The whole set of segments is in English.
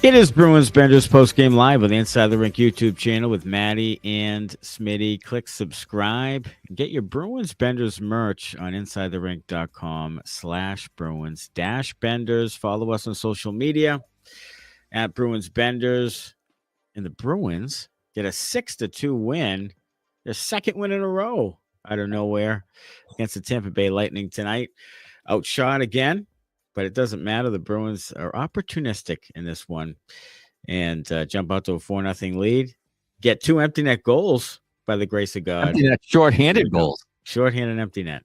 It is Bruins Benders post-game live on the Inside the Rink YouTube channel with Matty and Smitty. Click subscribe. Get your Bruins Benders merch on InsideTheRink.com/Bruins-Benders. Follow us on social media at Bruins Benders. And the Bruins get a 6-2 win, their second win in a row out of nowhere against the Tampa Bay Lightning tonight. Outshot again. But it doesn't matter. The Bruins are opportunistic in this one and jump out to a 4-0 lead. Get 2 empty net goals by the grace of God. Empty net, shorthanded goals. Shorthanded empty net.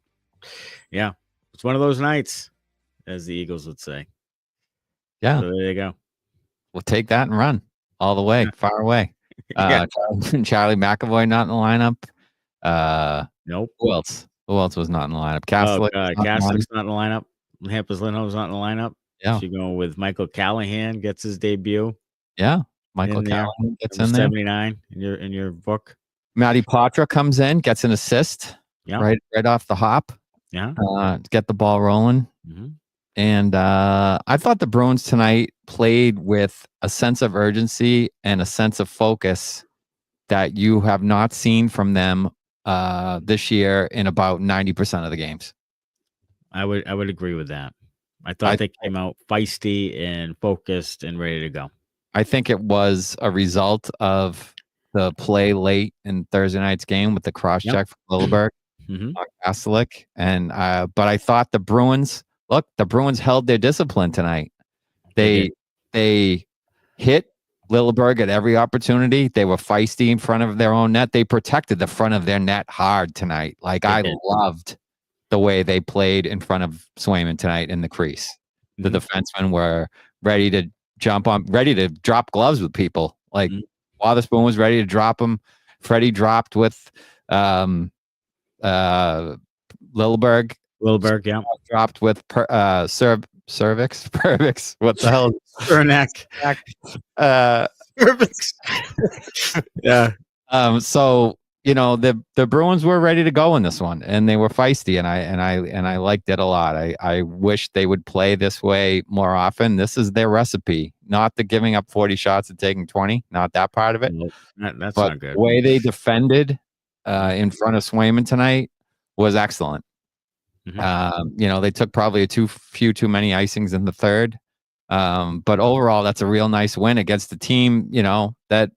Yeah. It's one of those nights, as the Eagles would say. Yeah. So there you go. We'll take that and run all the way, far away. Charlie McAvoy not in the lineup. Nope. Who else? Who else was not in the lineup? Kaslick's not in the lineup. Lindholm's not in the lineup. Yeah. She's going with Michael Callahan, gets his debut. Yeah. Michael Callahan gets in there. 79 in your book. Matty Smitty comes in, gets an assist. Yeah. Right off the hop. Yeah. To get the ball rolling. Mm-hmm. And I thought the Bruins tonight played with a sense of urgency and a sense of focus that you have not seen from them this year in about 90% of the games. I would agree with that. I thought they came out feisty and focused and ready to go. I think it was a result of the play late in Thursday night's game with the cross check from Lilleberg on Pastrnak. And but I thought the Bruins held their discipline tonight. They hit Lilleberg at every opportunity. They were feisty in front of their own net. They protected the front of their net hard tonight. I loved the way they played in front of Swayman tonight in the crease. The defensemen were ready to drop gloves with people. While the Spoon was ready to drop them, Freddie dropped with Lilleberg. Lilleberg, yeah. Dropped with Cervix. What the hell? Pastrnak. Cervix. Yeah. So the Bruins were ready to go in this one, and they were feisty, and I liked it a lot. I wish they would play this way more often. This is their recipe, not the giving up 40 shots and taking 20, not that part of it. Nope. That's but not good. The way they defended in front of Swayman tonight was excellent. They took probably few too many icings in the third. But overall, that's a real nice win against the team, that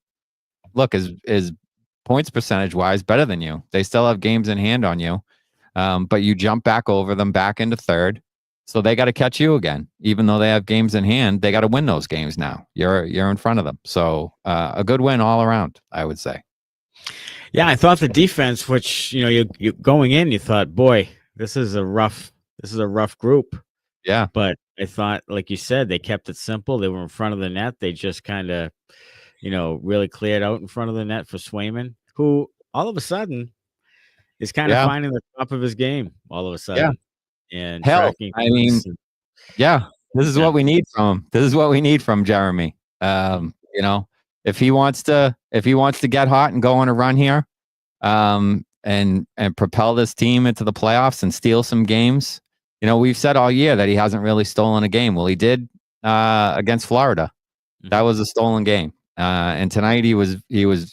is points percentage wise better than you. They still have games in hand on you. But you jump back over them back into third. So they got to catch you again. Even though they have games in hand, they got to win those games now. You're in front of them. So a good win all around, I would say. Yeah, I thought the defense, which you going in, you thought, boy, this is a rough group. Yeah. But I thought, like you said, they kept it simple. They were in front of the net. They just kind of really cleared out in front of the net for Swayman, who all of a sudden is kind of finding the top of his game all of a sudden. Yeah. And this is what we need from him. This is what we need from Jeremy. If he wants to get hot and go on a run here, and propel this team into the playoffs and steal some games. We've said all year that he hasn't really stolen a game. Well, he did against Florida. That was a stolen game. And tonight he was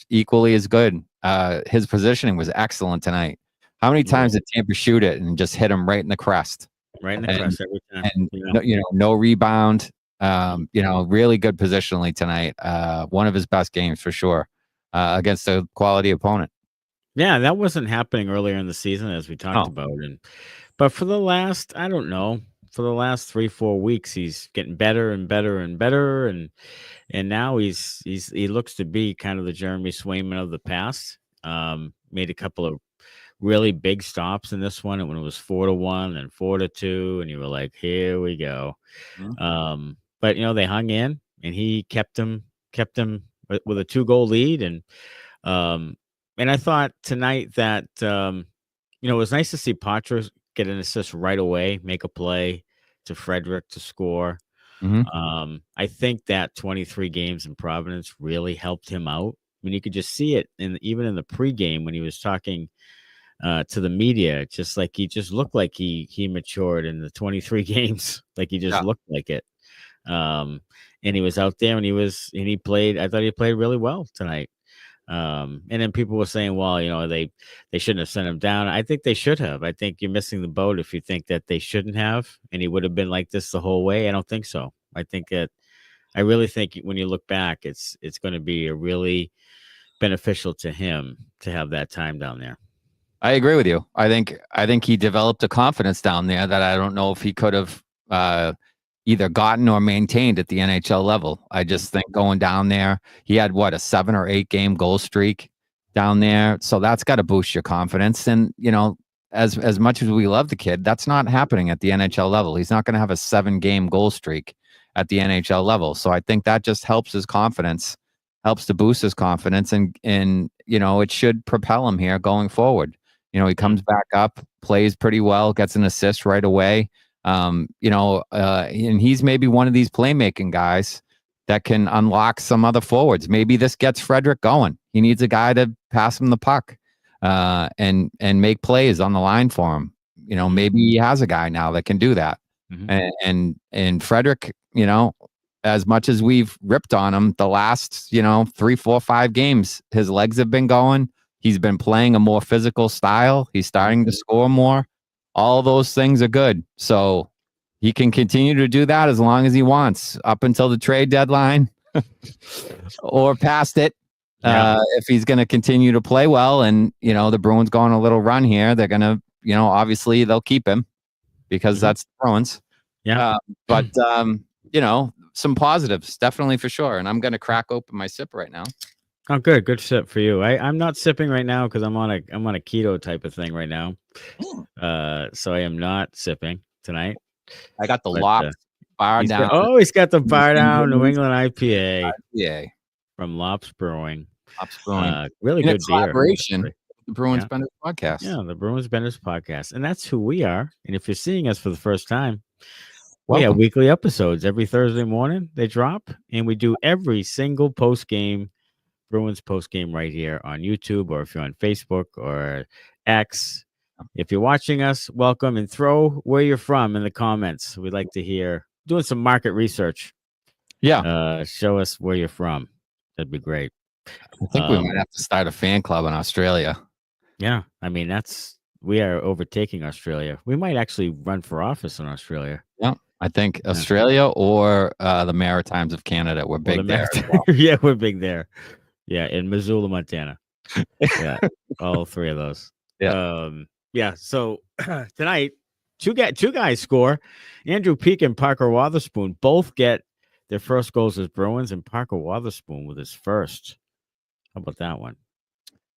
equally as good. His positioning was excellent tonight. How many times did Tampa shoot it and just hit him right in the crest? Right in the crest every time. And no rebound. Really good positionally tonight. One of his best games for sure against a quality opponent. Yeah, that wasn't happening earlier in the season as we talked about. But for the last, I don't know, for the last 3-4 weeks, he's getting better and better and better, and now he looks to be kind of the Jeremy Swayman of the past. Made a couple of really big stops in this one, and when it was 4-1 and 4-2, and you were like, here we go. But they hung in, and he kept them with a 2-goal lead, and I thought tonight that it was nice to see Patra get an assist right away, make a play to Frederick to score. I think that 23 games in Providence really helped him out. I mean, you could just see it even in the pregame when he was talking to the media, just like he just looked like he matured in the 23 games, like he just looked like it. and he was out there, and he played. I thought he played really well tonight. And then people were saying, well, they shouldn't have sent him down. I think they should have. I think you're missing the boat if you think that they shouldn't have, and he would have been like this the whole way. I don't think so. I really think when you look back, it's going to be a really beneficial to him to have that time down there. I agree with you. I think he developed a confidence down there that I don't know if he could have either gotten or maintained at the NHL level. I just think going down there, he had a 7 or 8 game goal streak down there. So that's got to boost your confidence. And, as much as we love the kid, that's not happening at the NHL level. He's not going to have a 7 game goal streak at the NHL level. So I think that just helps his confidence, helps to boost his confidence. And it should propel him here going forward. He comes back up, plays pretty well, gets an assist right away. And he's maybe one of these playmaking guys that can unlock some other forwards. Maybe this gets Frederick going. He needs a guy to pass him the puck and make plays on the line for him. Maybe he has a guy now that can do that. Mm-hmm. And Frederick, as much as we've ripped on him the last, 3, 4, 5 games, his legs have been going. He's been playing a more physical style. He's starting to score more. All those things are good. So he can continue to do that as long as he wants up until the trade deadline or past it. Yeah. If he's going to continue to play well and, the Bruins go on a little run here, they're going to, obviously they'll keep him because that's the Bruins. Yeah. But some positives, definitely for sure. And I'm going to crack open my sip right now. Oh, good sip for you. I'm not sipping right now because I'm on a keto type of thing right now. So I am not sipping tonight. I got the Lops bar down. He's got the bar down New England IPA. Yeah, from Lops Brewing. Lops Brewing. Really good collaboration with the Bruins Benders Podcast. Yeah, the Bruins Benders Podcast, and that's who we are. And if you're seeing us for the first time, welcome. We have weekly episodes every Thursday morning. They drop, and we do every single Bruins post game right here on YouTube, or if you're on Facebook or X. If you're watching us, welcome, and throw where you're from in the comments. We'd like to hear, doing some market research. Yeah. Show us where you're from. That'd be great. I think we might have to start a fan club in Australia. Yeah. I mean, we are overtaking Australia. We might actually run for office in Australia. Yeah. I think Australia or the Maritimes of Canada. We're big there. Yeah, we're big there. Yeah, in Missoula, Montana. Yeah, all 3 of those. Yeah. So tonight, two guys score. Andrew Peeke and Parker Wotherspoon both get their first goals as Bruins, and Parker Wotherspoon with his first. How about that one?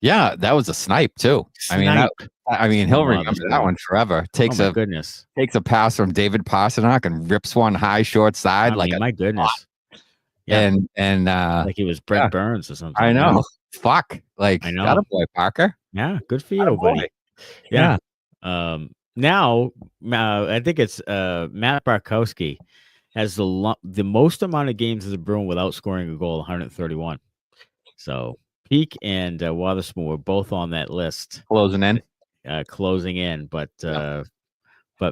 Yeah, that was a snipe too. Snipe. I mean, he'll remember that one forever. Takes a pass from David Pastrnak and rips one high short side. My goodness. Yeah. And like he was Brent Burns or something. I know. Fuck. Like, I know. Got a boy, Parker. Yeah, good for you, buddy. Yeah. Now, I think it's Matt Barkowski has the most amount of games as a Bruin without scoring a goal, 131. So Peeke and Wotherspoon were both on that list. Closing in. But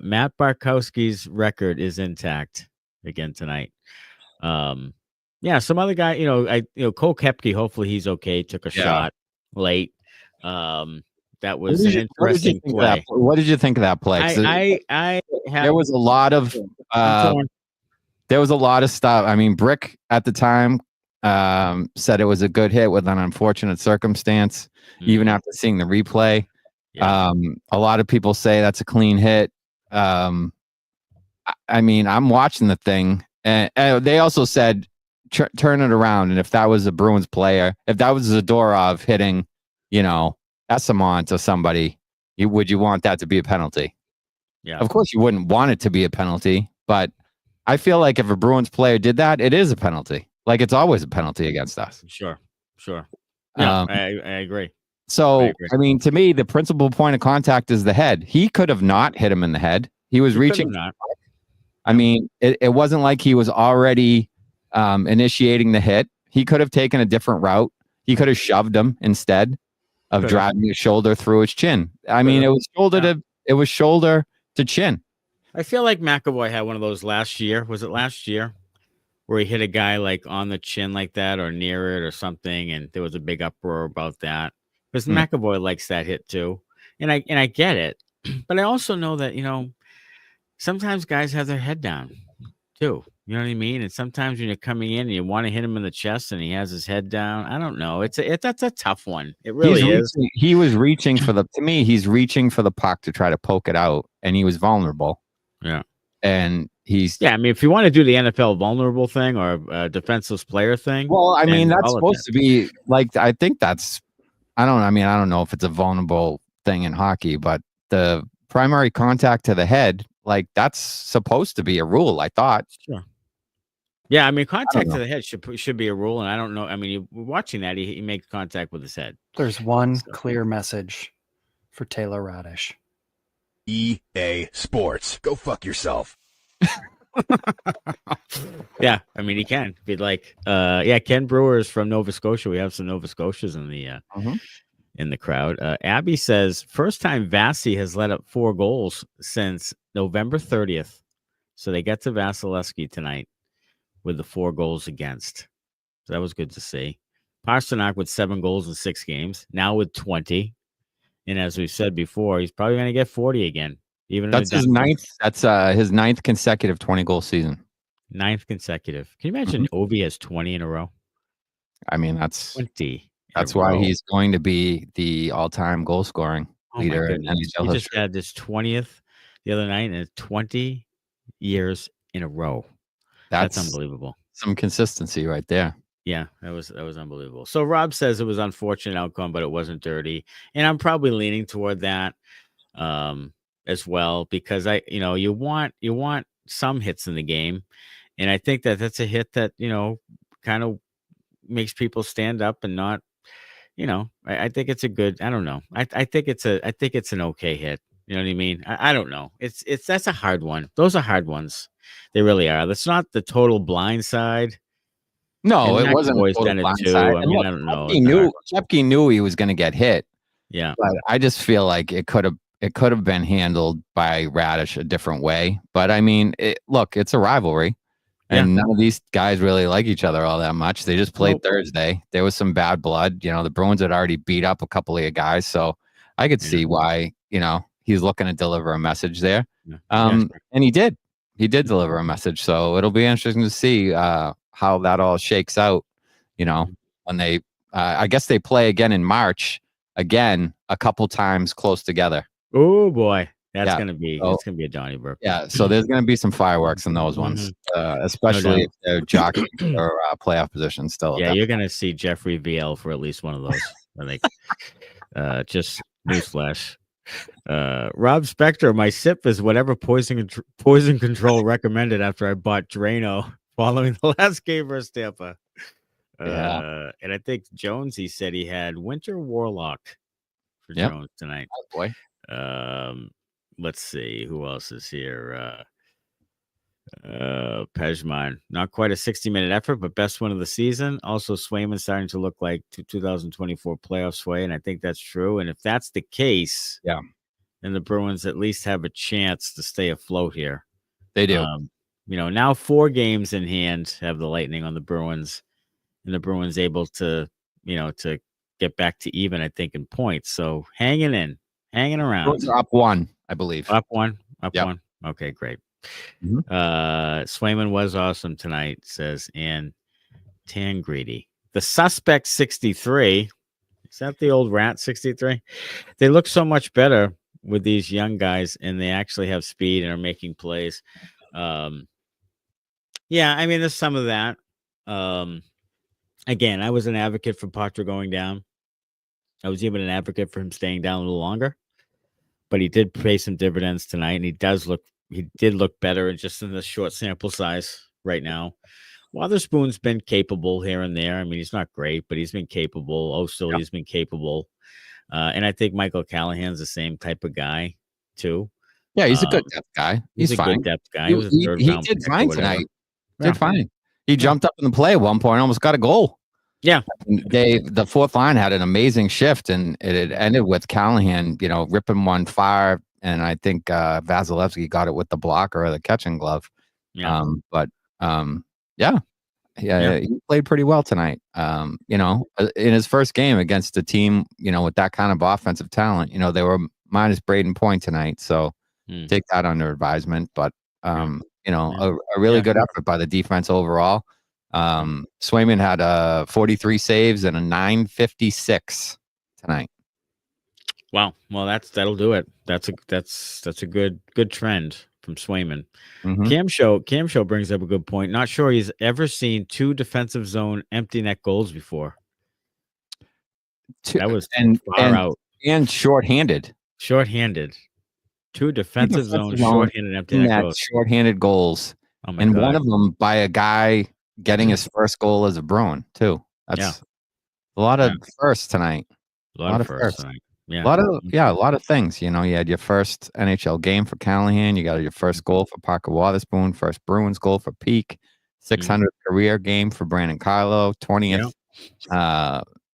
Matt Barkowski's record is intact again tonight. Some other guy, Cole Koepke, hopefully he's okay. Took a shot late. That was an interesting play. What did you think of that play? There was a lot of stuff. I mean, Brick at the time said it was a good hit with an unfortunate circumstance, even after seeing the replay. Yeah. A lot of people say that's a clean hit. I mean, I'm watching the thing, and they also said turn it around. And if that was a Bruins player, if that was Zadorov hitting, Essamon to somebody, would you want that to be a penalty? Yeah. Of course you wouldn't want it to be a penalty, but I feel like if a Bruins player did that, it is a penalty. Like, it's always a penalty against us. Sure. Yeah, I agree. So, I mean, to me, the principal point of contact is the head. He could have not hit him in the head. He was reaching. I mean, it wasn't like he was already initiating the hit. He could have taken a different route. He could have shoved him instead of driving his shoulder through his chin. I mean, it was shoulder to chin. I feel like McAvoy had one of those last year. Was it last year? where he hit a guy like on the chin like that or near it or something, and there was a big uproar about that. Because McAvoy likes that hit too, and I get it, but I also know that sometimes guys have their head down too. You know what I mean? And sometimes when you're coming in and you want to hit him in the chest and he has his head down, I don't know. That's a tough one. It really is. He was reaching for to me, he's reaching for the puck to try to poke it out, and he was vulnerable. Yeah. And I mean, if you want to do the NFL vulnerable thing or a defenseless player thing. Well, I mean, that's supposed to be like, I think that's, I don't know if it's a vulnerable thing in hockey, but the primary contact to the head, like that's supposed to be a rule, I thought. Sure. Yeah, I mean, contact to the head should be a rule, and I don't know. I mean, you're watching that, he makes contact with his head. There's one clear message for Taylor Radish. EA Sports. Go fuck yourself. Yeah, I mean, he can. If he'd like. Ken Brewer is from Nova Scotia. We have some Nova Scotias in the crowd. Abby says, first time Vasi has let up 4 goals since November 30th. So they get to Vasilevsky tonight with the 4 goals against. So that was good to see. Pastrnak with 7 goals in 6 games, now with 20. And as we've said before, he's probably going to get 40 again. That's his ninth. That's his 9th consecutive 20-goal season. 9th consecutive. Can you imagine Ovi has 20 in a row? I mean, that's 20. That's why he's going to be the all-time goal-scoring leader in NHL history. He just had this 20th the other night, and it's 20 years in a row. That's unbelievable. Some consistency right there. Yeah, that was unbelievable. So Rob says it was unfortunate outcome, but it wasn't dirty, and I'm probably leaning toward that as well, because you want some hits in the game, and I think that's a hit that kind of makes people stand up and not. I think it's a good. I don't know. I think it's an okay hit. You know what I mean? I don't know. That's a hard one. Those are hard ones. They really are. That's not the total blind side. No, it wasn't always done it too. I mean, I don't know. Shepke knew he was going to get hit. Yeah, but I just feel like it could have been handled by Radish a different way. But I mean, it's a rivalry. And none of these guys really like each other all that much. They just played Thursday. There was some bad blood. The Bruins had already beat up a couple of guys. So I could see why, he's looking to deliver a message there. And he did. He did deliver a message. So it'll be interesting to see how that all shakes out, when they, I guess they play again in March, again, a couple times close together. Oh, boy. That's gonna be a Donnybrook. Yeah, so there's gonna be some fireworks in those ones, especially if they're jockeying for playoff position still. Yeah, you're gonna see Jeffrey VL for at least one of those. I think. Just newsflash. Rob Spector, my sip is whatever poison control recommended after I bought Drano following the last game versus Tampa. And I think Jones, he said he had Winter Warlock for Jones tonight. Oh, boy. Let's see who else is here. Pejman, not quite a 60-minute effort, but best one of the season. Also, Swayman starting to look like 2024 playoff Sway, and I think that's true. And if that's the case, then the Bruins at least have a chance to stay afloat here. They do. Now 4 games in hand have the Lightning on the Bruins, and the Bruins able to get back to even, I think, in points. So hanging around. Bruins are up 1. I believe. Up one. Okay, great. Swayman was awesome tonight, says Ann Tangreedy. The suspect 63. Is that the old rat 63? They look so much better with these young guys, and they actually have speed and are making plays. I mean, there's some of that. Again, I was an advocate for Potter going down. I was even an advocate for him staying down a little longer. But he did pay some dividends tonight, and he did look better just in the short sample size right now. Wotherspoon's been capable here and there. I mean, he's not great, but he's been capable. He's been capable. And I think Michael Callahan's the same type of guy, too. Yeah, he's a good depth guy. He's fine. A good depth guy. He did fine tonight. Did fine. He jumped up in the play at one point, almost got a goal. Yeah. The fourth line had an amazing shift, and it ended with Callahan, ripping one fire, and I think Vasilevsky got it with the blocker or the catching glove. Yeah. Yeah, he played pretty well tonight. You know, in his first game against a team, you know, with that kind of offensive talent, you know, they were minus Braden Point tonight, so take that under advisement. But you know, a really good effort by the defense overall. Swayman had 43 saves and a 956 tonight. Wow. Well, that'll do it. That's a good trend from Swayman. Cam Show brings up a good point. Not sure he's ever seen 2 defensive zone empty net goals before. That was far out and shorthanded. 2 defensive zone shorthanded empty net goals. Shorthanded goals. Oh my God. God. One of them by a guy getting his first goal as a Bruin too. That's a lot of firsts tonight. A lot of firsts tonight. Yeah. A lot of things. You know, you had your first NHL game for Callahan. You got your first goal for Parker Wotherspoon. First Bruins goal for Peak. 600th career game for Brandon Carlo. 20th,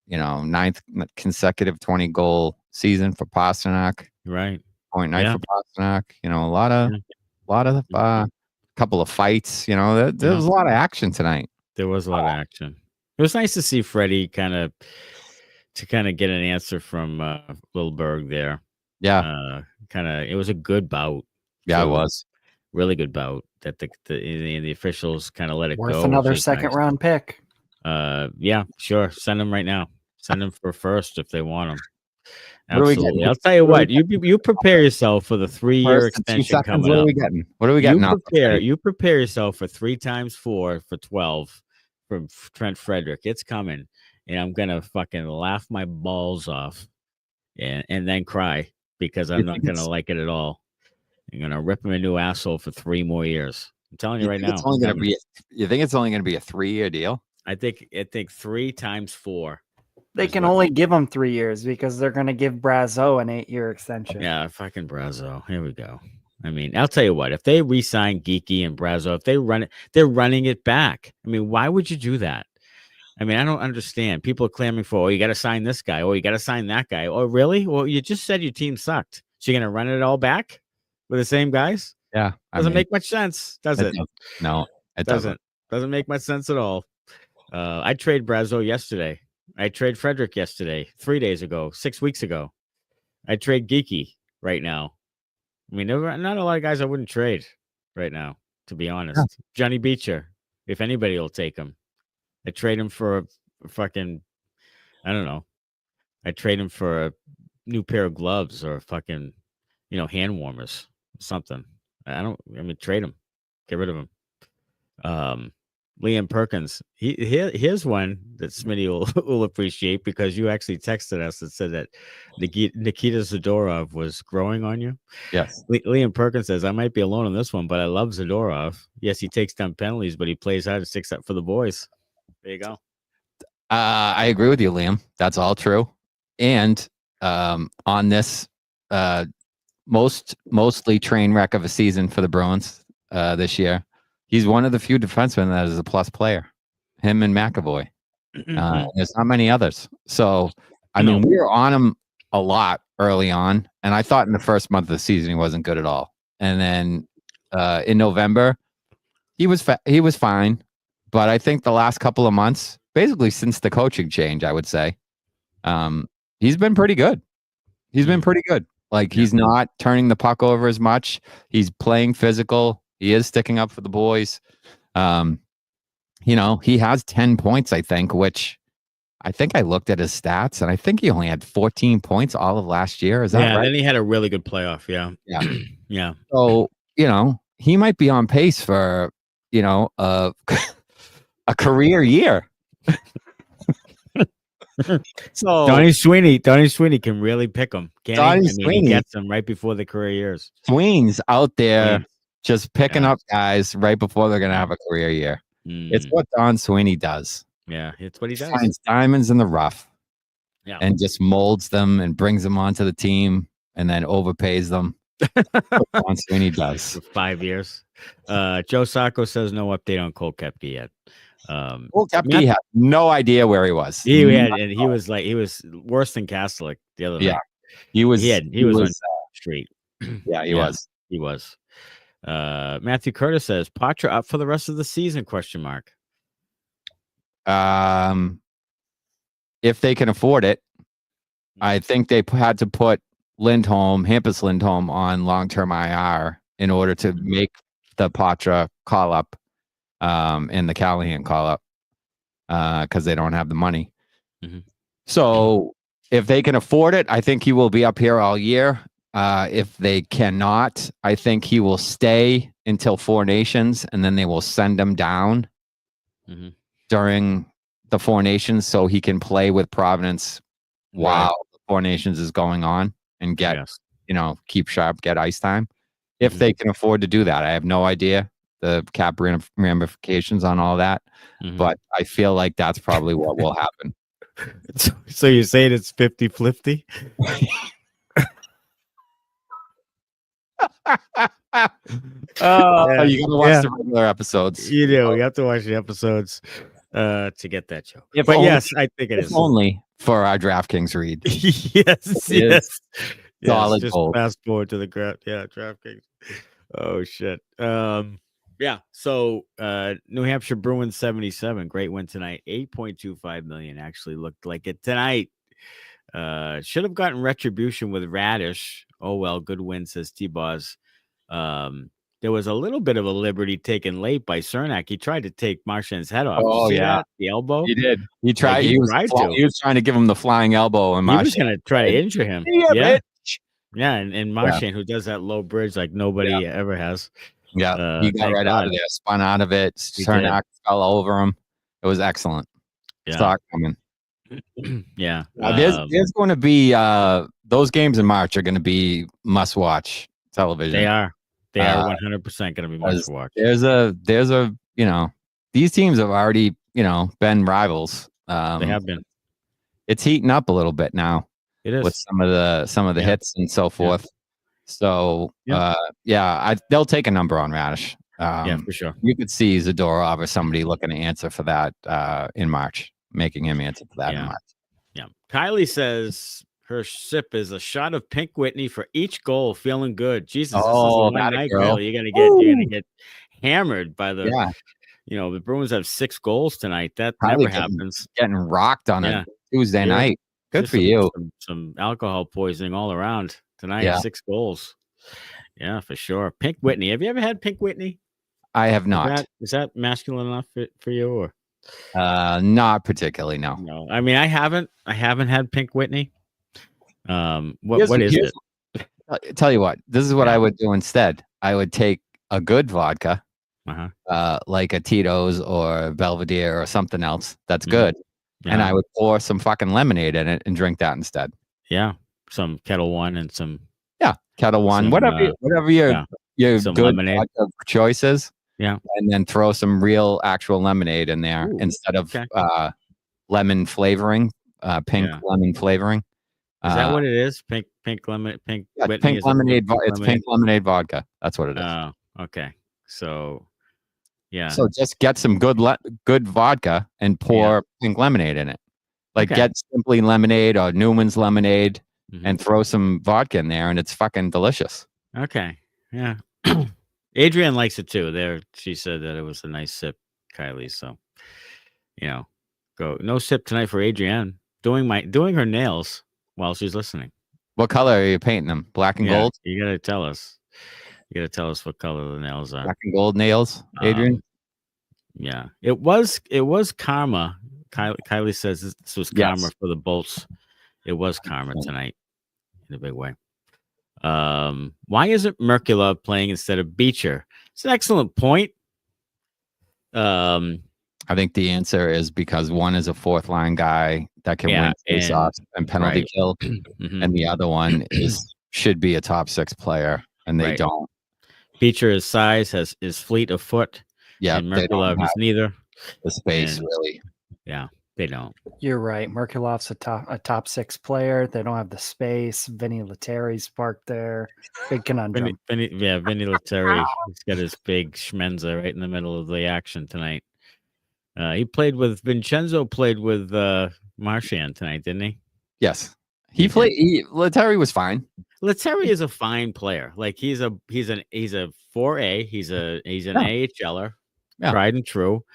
you know, 9th consecutive 20 goal season for Pastrnak. Right. Point night for Pastrnak. You know, a lot of couple of fights. You know, there was a lot of action tonight. There was a lot of action. It was nice to see Freddie kind of get an answer from Lilberg there. Yeah. It was a good bout. Yeah, it was. Really good bout that the officials kind of let it go. Worth another second round pick. Yeah, sure. Send them right now. Send them for first if they want them. Absolutely. I'll tell you what. You prepare yourself for the 3-year extension coming up. What are we getting? You prepare yourself for 3 times 4 for 12 from Trent Frederick. It's coming. And I'm gonna fucking laugh my balls off, and then cry because I'm not gonna like it at all. I'm gonna rip him a new asshole for 3 more years. I'm telling you right now. You think it's only gonna be a 3-year deal? I think 3 times 4. They can only give him 3 years because they're gonna give Brazeau an 8-year extension. Yeah, fucking Brazeau. Here we go. I mean, I'll tell you what. If they re-sign Geeky and Brazeau, if they run it, they're running it back. I mean, why would you do that? I mean, I don't understand. People are clamoring for, oh, you got to sign this guy. Oh, you got to sign that guy. Oh, really? Well, you just said your team sucked. So you're going to run it all back with the same guys? Yeah. Doesn't make much sense, does it? No, it doesn't. Doesn't make much sense at all. I trade Brazeau yesterday. I trade Frederick yesterday, 3 days ago, 6 weeks ago. I trade Geeky right now. I mean, there are not a lot of guys I wouldn't trade right now, to be honest. Yeah. Johnny Beecher, if anybody will take him. I trade him for a fucking, I don't know. I trade him for a new pair of gloves or fucking, hand warmers, something. Trade him. Get rid of him. Liam Perkins. Here's one that Smitty will appreciate because you actually texted us and said that Nikita Zadorov was growing on you. Yes. Liam Perkins says, I might be alone on this one, but I love Zadorov. Yes, he takes down penalties, but he plays hard and sticks up for the boys. There you go. I agree with you, Liam. That's all true. And on this mostly train wreck of a season for the Bruins this year, he's one of the few defensemen that is a plus player. Him and McAvoy. There's not many others. So, I mean, we were on him a lot early on, and I thought in the first month of the season he wasn't good at all. And then in November, he was fine. But I think the last couple of months, basically since the coaching change, I would say, he's been pretty good. He's been pretty good. Like, he's not turning the puck over as much. He's playing physical. He is sticking up for the boys. He has 10 points, I think, which I think I looked at his stats, and I think he only had 14 points all of last year. Is that right? Yeah, then he had a really good playoff. Yeah. Yeah. Yeah. So, he might be on pace for, a career year. So Donnie Sweeney can really pick him. He gets them right before the career years. Sweeney's out there just picking up guys right before they're gonna have a career year. It's what Don Sweeney does. Yeah, it's what he does. Finds diamonds in the rough, and just molds them and brings them onto the team, and then overpays them. Don Sweeney does. For 5 years. Joe Sacco says no update on Cole Koepke yet. Cole Koepke had no idea where he was. He was worse than Catholic the other night. He was on street. Yeah, he was. He was. Matthew Curtis says Patra up for the rest of the season? ? If they can afford it, I think they had to put Hampus Lindholm on long-term IR in order to make the Patra call-up and the Callahan call-up because they don't have the money. Mm-hmm. So if they can afford it, I think he will be up here all year. If they cannot, I think he will stay until Four Nations, and then they will send him down during the Four Nations so he can play with Providence while the Four Nations is going on and get, keep sharp, get ice time. If they can afford to do that. I have no idea the cap ramifications on all that, but I feel like that's probably what will happen. So you're saying it's 50-50? You gotta watch the regular episodes. You do. You have to watch the episodes to get that joke. Yes, I think it is only for our DraftKings read. yes. Solid just gold. fast forward to the DraftKings. Oh shit. So New Hampshire Bruins 77, great win tonight. 8.25 million actually looked like it tonight. Should have gotten retribution with Radish. Oh well, good win, says T-Boz. There was a little bit of a liberty taken late by Cernak. He tried to take Marchand's head off. Oh yeah, that? The elbow. He did. He tried. He was trying to give him the flying elbow, and Marchand was going to try to injure him. Yeah, and Marchand, who does that low bridge like nobody ever has. Yeah, he got right out of there, spun out of it. Cernak fell over him. It was excellent. Saw it coming. There's going to be those games in March are going to be must-watch television. They are 100% going to be must-watch. There's a these teams have already been rivals. They have been. It's heating up a little bit now. It is with some of the hits and so forth. So they'll take a number on Radish. For sure. You could see Zadorov or somebody looking to answer for that in March, making him answer for that in March. Yeah. Kylie says her sip is a shot of Pink Whitney for each goal. Feeling good. Jesus, this is a one night, girl. You're gonna get hammered by the. The Bruins have 6 goals tonight. That Kylie never happens. Getting rocked on a Tuesday night. Good for you. Some alcohol poisoning all around tonight. 6 goals. Yeah, for sure. Pink Whitney. Have you ever had Pink Whitney? I have not. Is that masculine enough for you, or? Not particularly. No. No. I mean, I haven't had Pink Whitney. What is it? Tell you what. This is what I would do instead. I would take a good vodka, like a Tito's or Belvedere or something else that's good. Yeah. And I would pour some fucking lemonade in it and drink that instead. Yeah. Some Kettle One and some. Yeah. Kettle One. Whatever your good lemonade choices. Yeah. And then throw some real actual lemonade in there instead of lemon flavoring, pink lemon flavoring. Is that what it is? Pink lemonade. Pink lemonade. It's pink lemonade vodka. That's what it is. Oh, okay. So. Yeah. So just get some good vodka and pour pink lemonade in it. Get Simply Lemonade or Newman's Lemonade and throw some vodka in there, and it's fucking delicious. Okay. Yeah. Adrienne likes it too. She said that it was a nice sip, Kylie. So, go no sip tonight for Adrienne. Doing her nails while she's listening. What color are you painting them? Black and gold? You gotta tell us. You gotta tell us what color the nails are. Black and gold nails, Adrian. Yeah, it was karma. Kylie says this was karma for the Bolts. It was karma tonight in a big way. Why isn't Merkulov playing instead of Beecher? It's an excellent point. I think the answer is because one is a fourth line guy that can win face-offs and penalty kill, and the other one should be a top 6 player, and they don't. Beecher is size, is fleet of foot. Yeah, and Merkulov is neither. The space, really. Yeah, they don't. You're right. Merkulov's a top 6 player. They don't have the space. Vinny Lettieri's parked there. Big conundrum. Vinny Lettieri. He's got his big schmenza right in the middle of the action tonight. Vincenzo played with Marchand tonight, didn't he? Yes. Lettieri was fine. Lettieri is a fine player. He's a 4A. He's an AHLer, tried and true.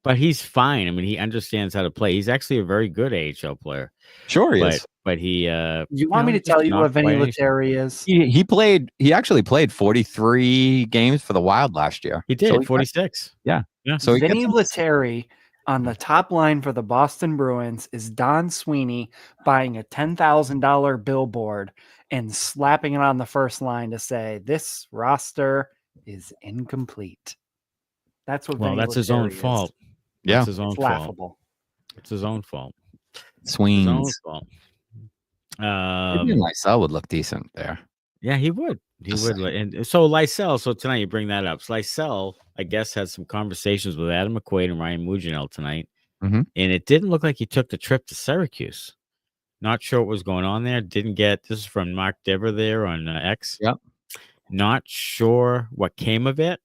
But he's fine. I mean, he understands how to play. He's actually a very good AHL player. Sure he is. But he you want me to tell you what Vinny Lettieri is? He actually played 43 games for the Wild last year. He did, so 46. Yeah. So Vinny Lettieri on the top line for the Boston Bruins is Don Sweeney buying a $10,000 billboard and slapping it on the first line to say, this roster is incomplete. That's what Vinny that's Lettieri his own is. fault. Yeah. It's his own fault. Laughable. It's his own fault. Sweeney's. His own fault. Maybe Lysell would look decent there. Yeah, he would. He would. And so Lysell, so tonight you bring that up. So Lysell, I guess, had some conversations with Adam McQuaid and Ryan Muginel tonight. Mm-hmm. And it didn't look like he took the trip to Syracuse. Not sure what was going on there. Didn't get, this is from Mark Dever there on X. Yep. Not sure what came of it,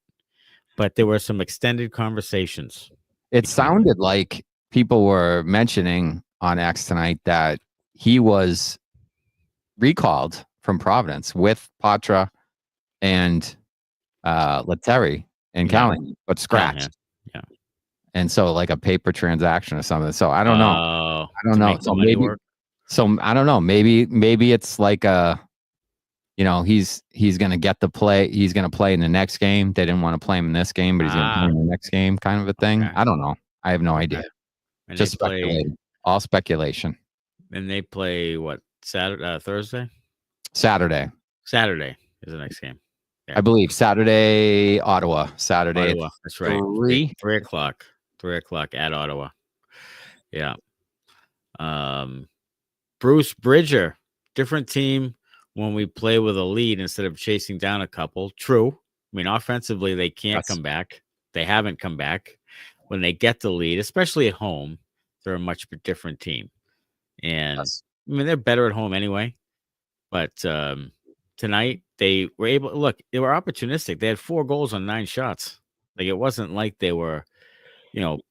but there were some extended conversations. It sounded like people were mentioning on X tonight that he was recalled from Providence with Patra and Lettieri and Callahan, but scratched. Yeah. And so like a paper transaction or something. So I don't know. So maybe I don't know. Maybe it's like he's gonna get the play. He's gonna play in the next game. They didn't want to play him in this game, but he's gonna play in the next game, kind of a thing. Okay. I don't know. I have no idea. And just speculating. All speculation. And they play what, Thursday? Saturday is the next game. Yeah. I believe Saturday, Ottawa. That's right. 3 o'clock. 3 o'clock at Ottawa. Yeah. Bruce Bridger, different team when we play with a lead instead of chasing down a couple. True. I mean, offensively, they can't come back. They haven't come back. When they get the lead, especially at home, they're a much different team. And I mean, they're better at home anyway. But tonight they were able. Look, they were opportunistic. They had 4 goals on 9 shots. Like, it wasn't like they were,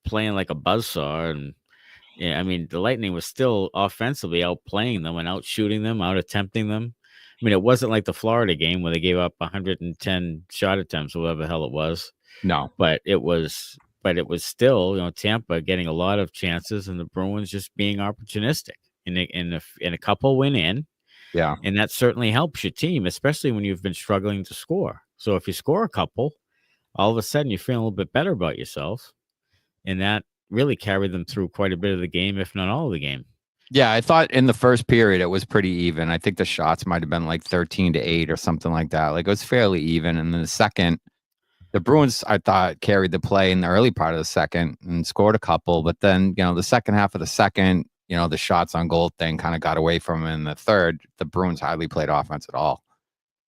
playing like a buzzsaw. And I mean, the Lightning was still offensively outplaying them and out shooting them, out attempting them. I mean, it wasn't like the Florida game where they gave up 110 shot attempts or whatever the hell it was. No, but it was still, Tampa getting a lot of chances and the Bruins just being opportunistic. And a couple went in. Yeah. And that certainly helps your team, especially when you've been struggling to score. So if you score a couple, all of a sudden you feel a little bit better about yourself. And that really carried them through quite a bit of the game, if not all of the game. Yeah, I thought in the first period it was pretty even. I think the shots might have been like 13-8 or something like that. Like, it was fairly even. And then the second, the Bruins, I thought, carried the play in the early part of the second and scored a couple. But then, the second half of the second, the shots on goal thing kind of got away from him. In the third, the Bruins hardly played offense at all.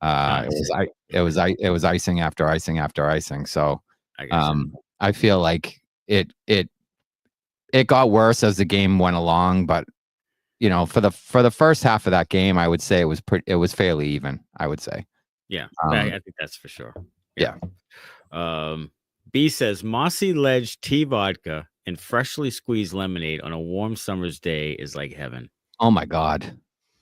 It was icing after icing after icing. So I feel like it got worse as the game went along. But for the first half of that game, I would say it was fairly even. I would say. Yeah, I think that's for sure. Yeah. B says Mossy Ledge tea vodka and freshly squeezed lemonade on a warm summer's day is like heaven. Oh my God.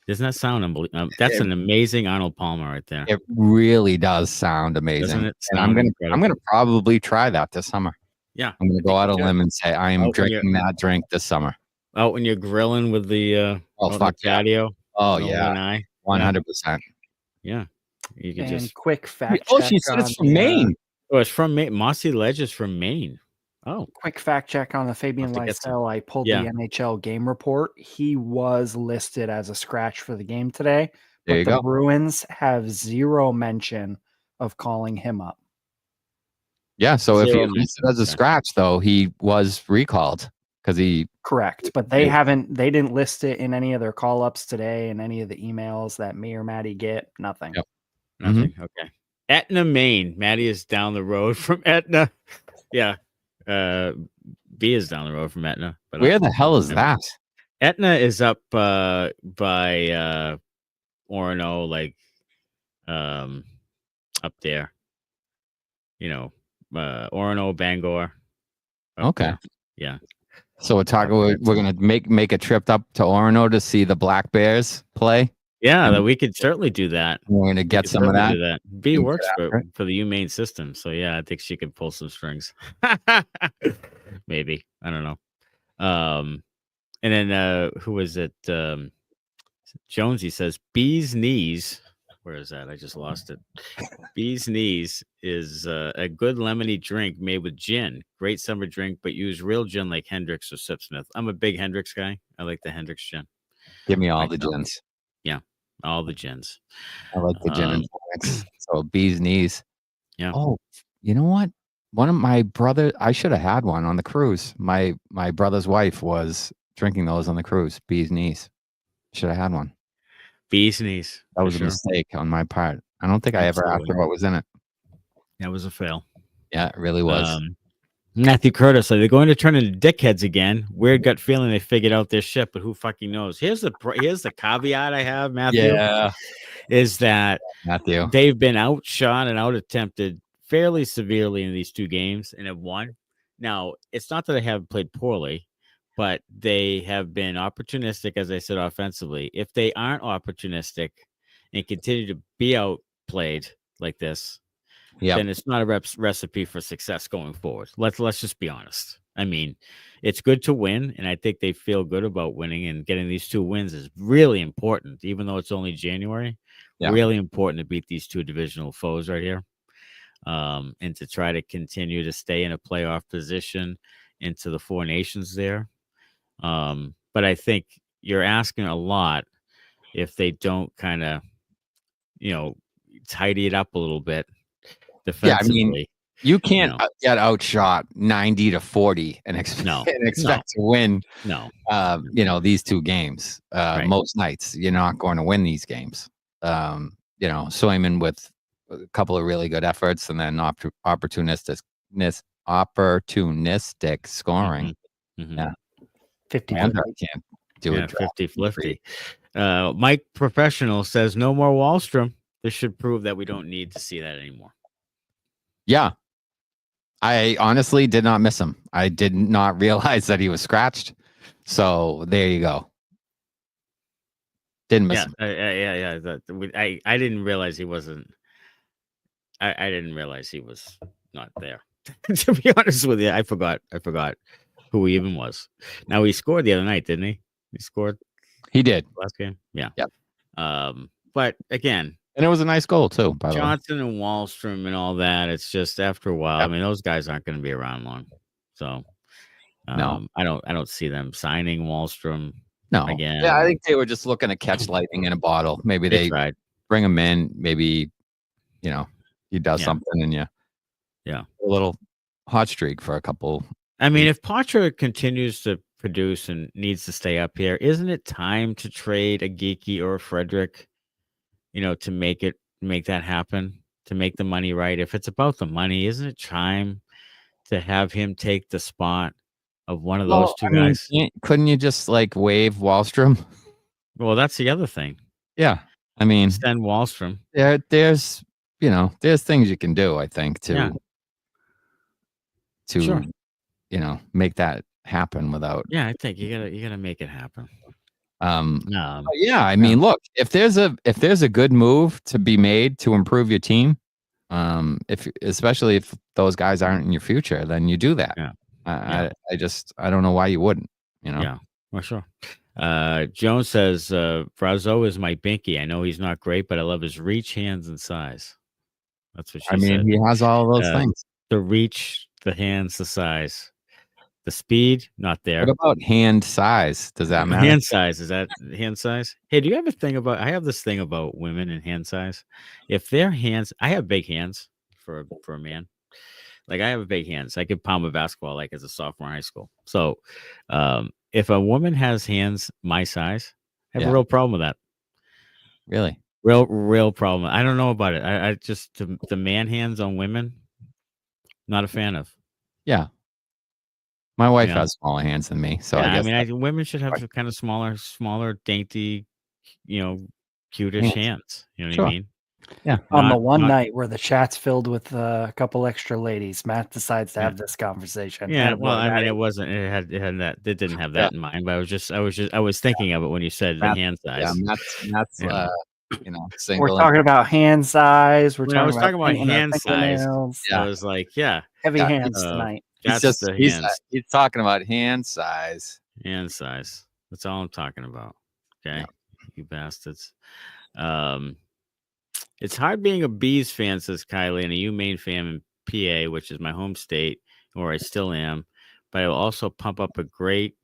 Doesn't that sound unbelievable? That's an amazing Arnold Palmer right there. It really does sound amazing. Doesn't it and I'm gonna probably try that this summer. Yeah. I'm gonna go out on a limb and say I am drinking that drink this summer. Out when you're grilling with the patio. Oh yeah. 100%. Yeah. You can just quick fact. Oh, she said it's from Maine. Oh, it's from Maine. Mossy Ledge is from Maine. Oh, quick fact check on the Fabian Lysell. I pulled the NHL game report. He was listed as a scratch for the game today. But the Bruins have 0 mention of calling him up. Yeah, so if he listed as a scratch, though, he was recalled because he correct. But they didn't list it in any of their call ups today and any of the emails that me or Matty get. Nothing. Yep. Nothing. Mm-hmm. Okay. Etna, Maine. Matty is down the road from Etna. Yeah. B is down the road from Etna. But where the hell is that? Etna is up by Orono, like up there. Orono, Bangor. Okay. There. Yeah. So we're gonna make a trip up to Orono to see the Black Bears play. Yeah, that we could certainly do that. We're going to get some of that. Do that. B Get works after it. for the humane system, so yeah, I think she could pull some strings. Maybe, I don't know. And then who was it? Jonesy says B's knees. Where is that? I just lost it. B's knees is a good lemony drink made with gin. Great summer drink, but use real gin like Hendrix or Sipsmith. I'm a big Hendrix guy. I like the Hendrix gin. Give me all the gins. Yeah, all the gins. I like the gin and tonics. So B's knees. Yeah. Oh, you know what? One of my brothers, I should have had one on the cruise. My brother's wife was drinking those on the cruise. B's knees. Should have had one. B's knees. That was a mistake on my part. I don't think I ever asked her what was in it. That was a fail. Yeah, it really was. Matthew Curtis, are they going to turn into dickheads again? Weird gut feeling they figured out their shit, but who fucking knows? Here's the caveat I have, Matthew. Yeah, is that Matthew, they've been outshot and out attempted fairly severely in these two games and have won. Now, it's not that they haven't played poorly, but they have been opportunistic, as I said, offensively. If they aren't opportunistic and continue to be outplayed like this, then it's not a recipe for success going forward. Let's just be honest. I mean, it's good to win, and I think they feel good about winning, and getting these 2 wins is really important, even though it's only January. Yeah. Really important to beat these 2 divisional foes right here, and to try to continue to stay in a playoff position into the 4 nations there. But I think you're asking a lot if they don't kind of, tidy it up a little bit. Yeah, I mean, you can't get outshot 90-40 and expect to win. No, these 2 games. Right. Most nights, you're not going to win these games. Swayman with a couple of really good efforts, and then opportunistic scoring. Mm-hmm. Yeah, 50. I can't do it. 50-50. Mike Professional says no more Wahlstrom. This should prove that we don't need to see that anymore. Yeah. I honestly did not miss him. I did not realize that he was scratched. So there you go. Didn't miss him. I didn't realize he wasn't. I didn't realize he was not there. To be honest with you, I forgot who he even was. Now, he scored the other night, didn't he? He scored. He did. Last game. Yeah. Yep. But again, and it was a nice goal too, by the way. Johnson and Wahlstrom and all that. It's just after a while. Yep. I mean, those guys aren't going to be around long. So no, I don't see them signing Wahlstrom. No. Again. Yeah, I think they were just looking to catch lightning in a bottle. Maybe they bring him in. Maybe, he does something and a little hot streak for a couple. I mean, if Pastrnak continues to produce and needs to stay up here, isn't it time to trade a Geeky or a Frederick? To make that happen, to make the money right. If it's about the money, isn't it time to have him take the spot of one of those 2 guys? Couldn't you just waive Wahlstrom? Well, that's the other thing. Yeah. I mean, send Wahlstrom. There's things you can do, I think, to make that happen without. Yeah, I think you gotta make it happen. I mean, look, if there's a good move to be made to improve your team, especially if those guys aren't in your future, then you do that. I don't know why you wouldn't, Yeah, well, sure. Jones says Brazo is my binky. I know he's not great, but I love his reach, hands, and size. That's what she said. He has all of those things. The reach, the hands, the size. The speed, not there. What about hand size? Does that matter? Hand size, is that hand size? Hey, do you have a thing about? I have this thing about women and hand size. If their hands, I have big hands for a man. I have big hands. I could palm a basketball as a sophomore in high school. So, if a woman has hands my size, I have a real problem with that. Really, real problem. I don't know about it. I just the man hands on women, not a fan of. Yeah. My wife has smaller hands than me, so I guess women should have kind of smaller, dainty, cutish hands. You know what I mean? Yeah. On the one night where the chat's filled with a couple extra ladies, Matt decides to have this conversation. Yeah, And well, I mean, Matty. it wasn't. It had that. It didn't have that in mind. But I was thinking of it when you said the hand size. Yeah, that's We're talking about hand size. When I was talking about hand size, Yeah. I was like, heavy hands tonight. That's the hands. He's talking about hand size. Hand size. That's all I'm talking about. Okay, you bastards. It's hard being a Bees fan, says Kylie, and a UMaine fan in PA, which is my home state, or I still am. But I will also pump up a great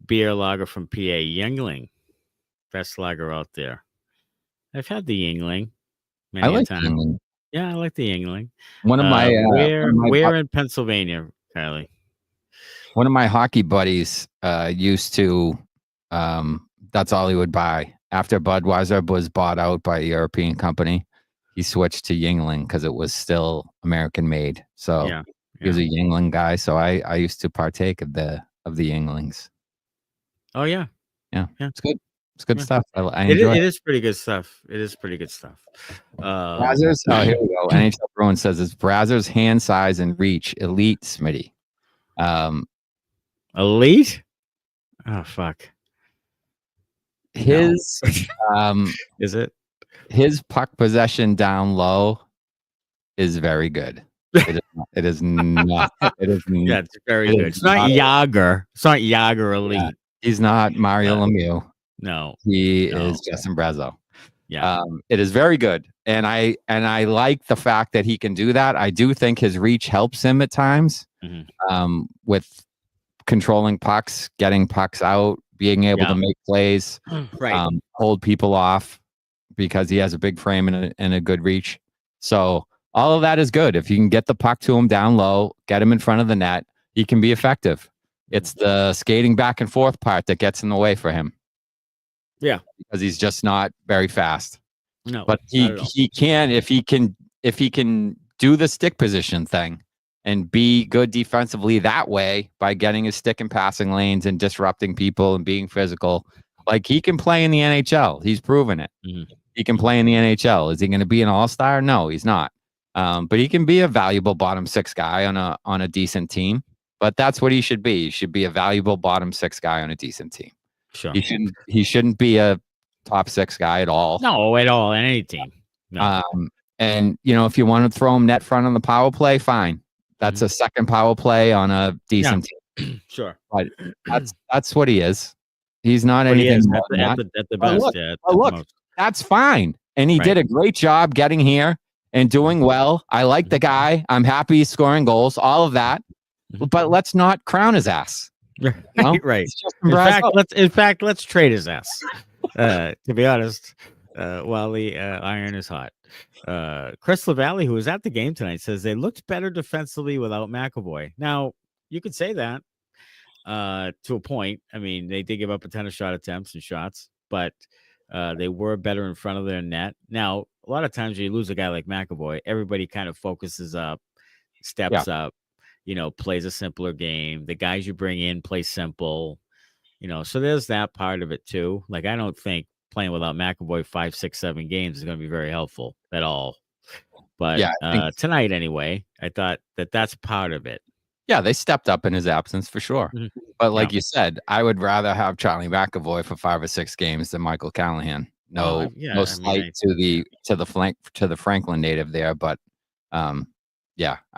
beer lager from PA, Yuengling. Best lager out there. I've had the Yuengling many a time. Yuengling. Yeah, I like the Yuengling. One of my where in Pennsylvania, Kylie? One of my hockey buddies used to. That's all he would buy. After Budweiser was bought out by a European company, he switched to Yuengling because it was still American made. So he was a Yuengling guy. So I used to partake of the Yuenglings. Oh yeah, it's good. It's good stuff. I enjoy it. It is pretty good stuff. It is pretty good stuff. Brazzers. Oh, here we go. NHL Bruins says it's Brazzers hand size and reach elite, Smitty. Elite? Oh fuck. His is it? His puck possession down low is very good. It is not. It is. Yeah, it's very good. It's not Yager. It's not Yager elite. Yeah, he's not Mario Lemieux. No, he is Justin Brazeau. Yeah, it is very good, and I like the fact that he can do that. I do think his reach helps him at times, with controlling pucks, getting pucks out, being able to make plays, hold people off because he has a big frame and a good reach. So all of that is good. If you can get the puck to him down low, get him in front of the net, he can be effective. It's the skating back and forth part that gets in the way for him. Yeah, because he's just not very fast. No, but he can if he can do the stick position thing and be good defensively that way by getting his stick in passing lanes and disrupting people and being physical. Like he can play in the NHL. He's proven it. He can play in the NHL. Is he going to be an all-star? No, he's not. But he can be a valuable bottom six guy on a decent team. But that's what he should be. He should be a valuable bottom six guy on a decent team. Sure. He shouldn't be a top six guy at all. No, at all, on any team. No. And if you want to throw him net front on the power play, fine. That's a second power play on a decent team. Sure. But that's what he is. He's not anything more than that. At the best. Look, that's fine. And he did a great job getting here and doing well. I like the guy. I'm happy he's scoring goals, all of that. But let's not crown his ass. Right. In fact, let's trade his ass. To be honest, while the iron is hot. Chris LaValle, who was at the game tonight, says they looked better defensively without McAvoy. Now, you could say that to a point. I mean, they did give up a ton of shot attempts and shots, but they were better in front of their net. Now, a lot of times when you lose a guy like McAvoy, everybody kind of focuses up, steps up, plays a simpler game. The guys you bring in play simple, so there's that part of it too. Like, I don't think playing without McAvoy 5, 6, 7 games is going to be very helpful at all. But tonight, anyway, I thought that's part of it. Yeah, they stepped up in his absence for sure. But like you said, I would rather have Charlie McAvoy for 5 or 6 games than Michael Callahan. No slight to the Franklin native there, but I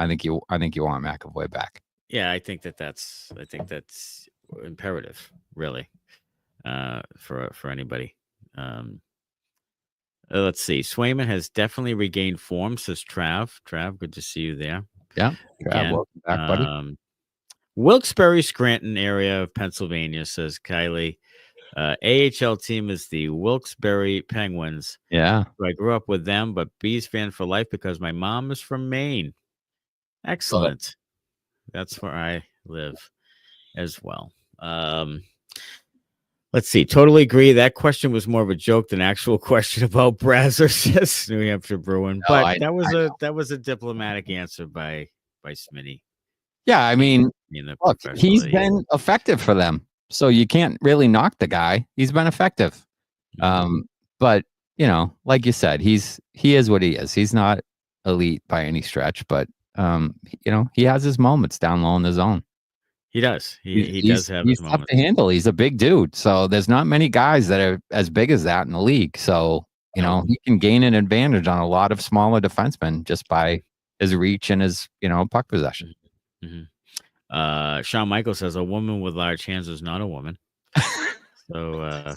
think you want McAvoy back. Yeah, I think that's imperative, really, for anybody. Let's see. Swayman has definitely regained form, says Trav. Trav, good to see you there. Yeah. Welcome back, buddy. Wilkes-Barre, Scranton area of Pennsylvania, says Kylie. AHL team is the Wilkes-Barre Penguins. Yeah. So I grew up with them, but Bees fan for life because my mom is from Maine. Excellent. That's where I live as well. Let's see. Totally agree. That question was more of a joke than actual question about Brazzers, New Hampshire Bruin. But that was a diplomatic answer by Smitty. Yeah, I mean, look, he's been effective for them, so you can't really knock the guy. He's been effective. But like you said, he is what he is. He's not elite by any stretch, but he has his moments down low in the zone. He does. He does have his moments. He's tough to handle. He's a big dude. So there's not many guys that are as big as that in the league. So, he can gain an advantage on a lot of smaller defensemen just by his reach and his, puck possession. Mm-hmm. Shawn Michael says a woman with large hands is not a woman. So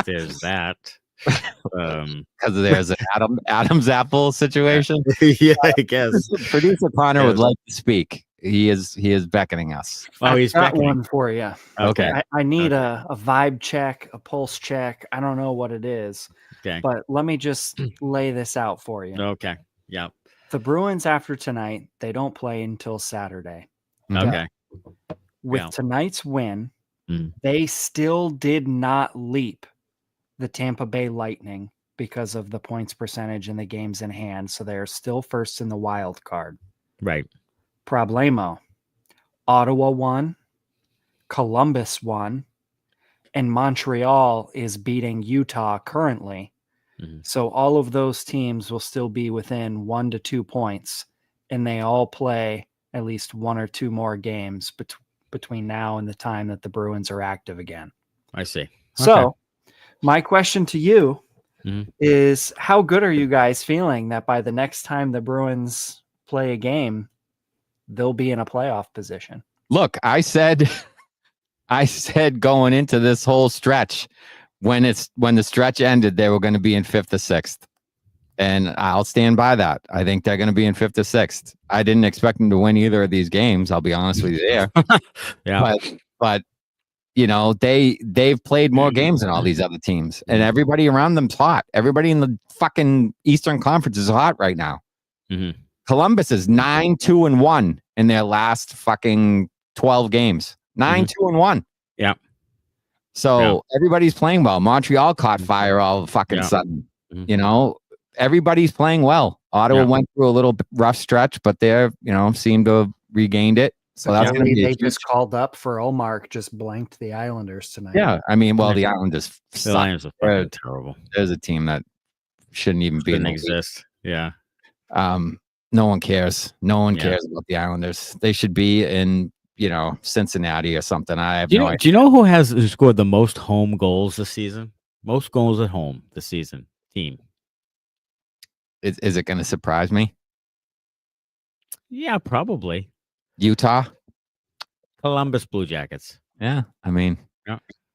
there's that. Because there's an Adam's apple situation. Yeah, I guess. Producer Connor would like to speak. He is beckoning us. Oh, he's got one for you. Okay. I need a vibe check, a pulse check. I don't know what it is. Okay. But let me just lay this out for you. Okay. Yeah. The Bruins after tonight, they don't play until Saturday. Okay. With tonight's win, they still did not leap the Tampa Bay Lightning because of the points percentage in the games in hand. So they're still first in the wild card. Right. Problemo. Ottawa won, Columbus won, and Montreal is beating Utah currently. So all of those teams will still be within 1 to 2 points, and they all play at least 1 or 2 more games between now and the time that the Bruins are active again. I see. So my question to you is, how good are you guys feeling that by the next time the Bruins play a game, they'll be in a playoff position? Look, I said going into this whole stretch, when the stretch ended, they were going to be in 5th or 6th. And I'll stand by that. I think they're going to be in 5th or 6th. I didn't expect them to win either of these games. I'll be honest with you there. Yeah. But they've played more games than all these other teams, and everybody around them's hot. Everybody in the fucking Eastern Conference is hot right now. Columbus is 9-2-1 in their last fucking 12 games. 9-2-1. Yeah. So everybody's playing well. Montreal caught fire all of a fucking sudden. Everybody's playing well. Ottawa went through a little rough stretch, but they're, seem to have regained it. So that's going to be. They just called up for Ullmark, just blanked the Islanders tonight. Yeah, I mean, the Islanders. The Islanders are fucking terrible. There's a team that shouldn't even exist. Yeah. No one cares. No one cares about the Islanders. They should be in, Cincinnati or something. I have no idea. Do you know who scored the most home goals this season? Most goals at home this season. Team. Is it going to surprise me? Yeah, probably. Utah? Columbus Blue Jackets. Yeah, I mean,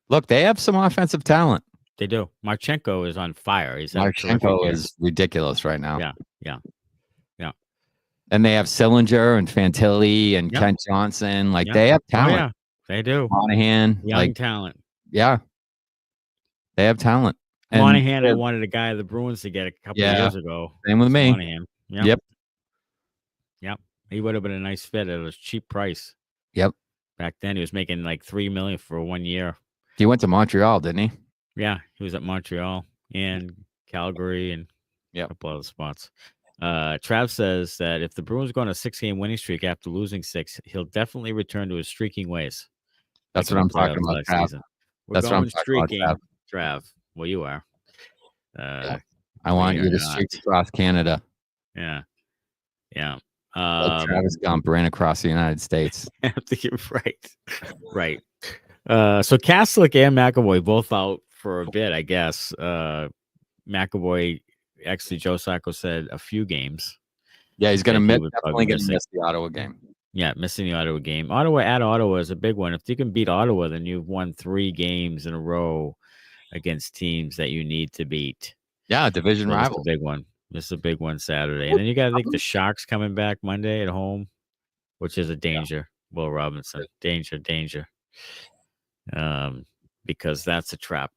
look, they have some offensive talent. They do. Marchenko is on fire. Marchenko is ridiculous right now. Yeah. And they have Sillinger and Fantilli and Kent Johnson. They have talent. Oh, yeah, they do. Monahan. Young talent. Yeah. They have talent. And Monahan, I wanted a guy of the Bruins to get a couple of years ago. Same with me. Monahan. Yep. He would have been a nice fit at a cheap price. Yep. Back then, he was making like $3 million for 1 year. He went to Montreal, didn't he? Yeah, he was at Montreal and Calgary and a couple other spots. Trav says that if the Bruins go on a 6-game winning streak after losing 6, he'll definitely return to his streaking ways. That's what I'm talking about, Trav. That's what I'm streaking, about, Trav. Well, you are. I want you to streak across Canada. Yeah. Like Travis Gump ran across the United States. Right. So Kastelik and McAvoy both out for a bit, I guess. McAvoy, actually, Joe Sacco said a few games. Yeah, he's going to miss the Ottawa game. Yeah, missing the Ottawa game. Ottawa is a big one. If you can beat Ottawa, then you've won 3 games in a row against teams that you need to beat. Yeah, division rival. Big one. This is a big one Saturday. And then you got to think the Sharks coming back Monday at home, which is a danger. Yeah. Will Robinson. Danger. Because that's a trap.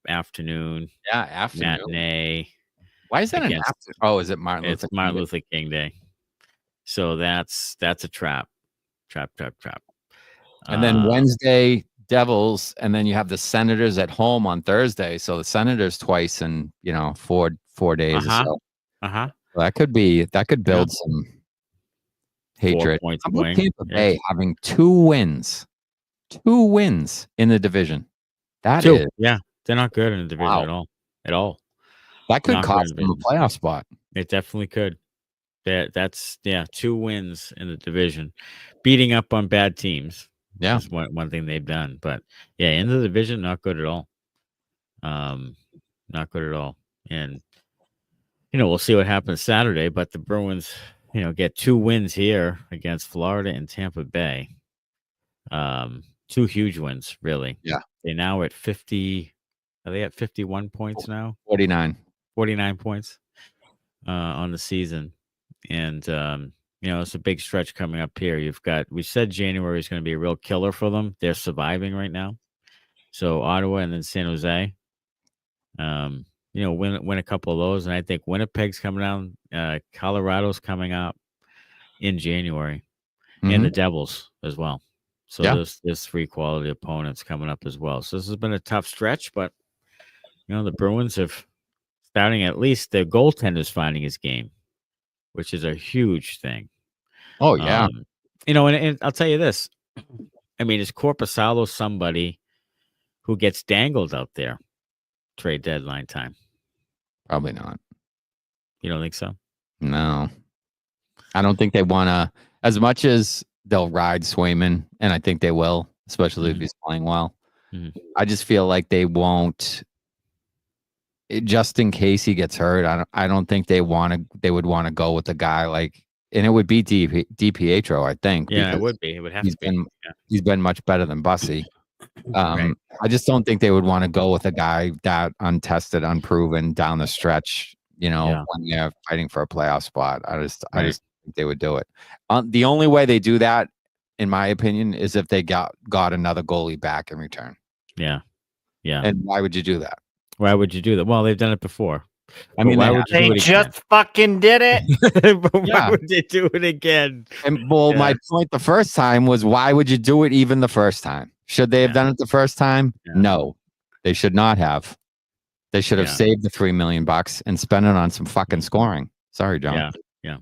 Afternoon. Yeah, afternoon. Matinee. Why is that an afternoon? Oh, is it Martin Luther King? It's Martin Luther King Day. So that's a trap. Trap. And then Wednesday, Devils, and then you have the Senators at home on Thursday. So the Senators twice in 4 days or so. So that could build some hatred. Tampa Bay having 2 wins in the division. That is, they're not good in the division at all. at all. That could Not cost gonna them a be. playoff spot. It definitely could. That's 2 wins in the division, beating up on bad teams. Yeah. Is one thing they've done. But yeah, in the division, not good at all. Not good at all. And we'll see what happens Saturday. But the Bruins, get 2 wins here against Florida and Tampa Bay. 2 huge wins, really. Yeah. They're now at 50. Are they at 51 points now? 49 points on the season. And, it's a big stretch coming up here. We said January is going to be a real killer for them. They're surviving right now. So Ottawa and then San Jose, win a couple of those. And I think Winnipeg's coming down. Colorado's coming up in January, and the Devils as well. So there's 3 quality opponents coming up as well. So this has been a tough stretch, but the Bruins have starting, at least their goaltender's finding his game, which is a huge thing. Oh yeah. And I'll tell you this. I mean, is Korpisalo somebody who gets dangled out there trade deadline time? Probably not. You don't think so? No. I don't think they want to, as much as they'll ride Swayman, and I think they will, especially if he's playing well. I just feel like they won't, just in case he gets hurt. I don't think they would want to go with a guy like, and it would be DiPietro, I think. Yeah, it would be. It would have to be. He's been much better than Bussy. Right. I just don't think they would want to go with a guy that untested, unproven down the stretch, when they're fighting for a playoff spot. I just think they would do it. The only way they do that, in my opinion, is if they got another goalie back in return. Yeah. Yeah. And why would you do that? Why would you do that? Well, they've done it before. I mean, they just fucking did it. But why would they do it again? And my point the first time was, why would you do it even the first time? Should they have done it the first time? Yeah. No, they should not have. They should have saved the $3 million and spent it on some fucking scoring. Sorry, John. Yeah.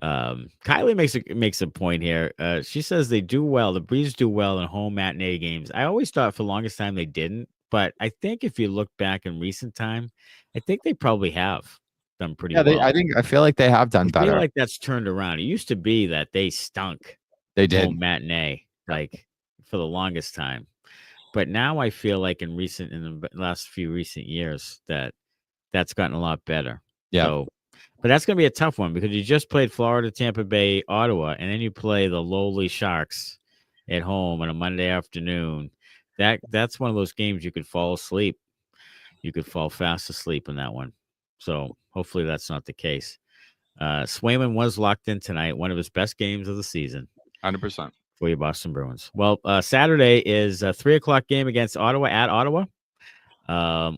Kylie makes a point here. She says they do well. The Breeze do well in home matinee games. I always thought for the longest time they didn't, but I think if you look back in recent time, I think they probably have done pretty well. I feel like they have done better. I feel like that's turned around. It used to be that they stunk. They did home matinee for the longest time, but now I feel like in the last few recent years that's gotten a lot better. Yeah. So, but that's going to be a tough one because you just played Florida, Tampa Bay, Ottawa, and then you play the lowly Sharks at home on a Monday afternoon. That's one of those games you could fall asleep. You could fall fast asleep in that one. So hopefully that's not the case. Swayman was locked in tonight, one of his best games of the season. 100%. For your Boston Bruins. Well, Saturday is a 3:00 game against Ottawa at Ottawa.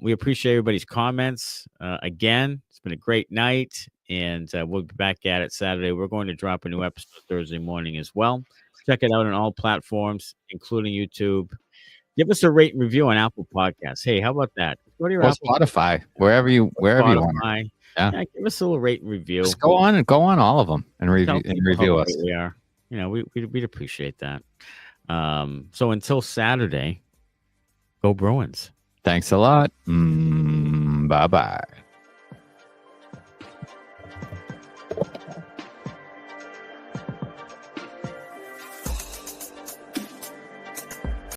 We appreciate everybody's comments. Again, it's been a great night, and we'll be back at it Saturday. We're going to drop a new episode Thursday morning as well. Check it out on all platforms, including YouTube. Give us a rate and review on Apple Podcasts. Hey, how about that? Go to your Spotify, wherever you want. Yeah, give us a little rate and review. Just go on all of them and review us. We are. We'd appreciate that. So until Saturday, go Bruins. Thanks a lot. Bye-bye.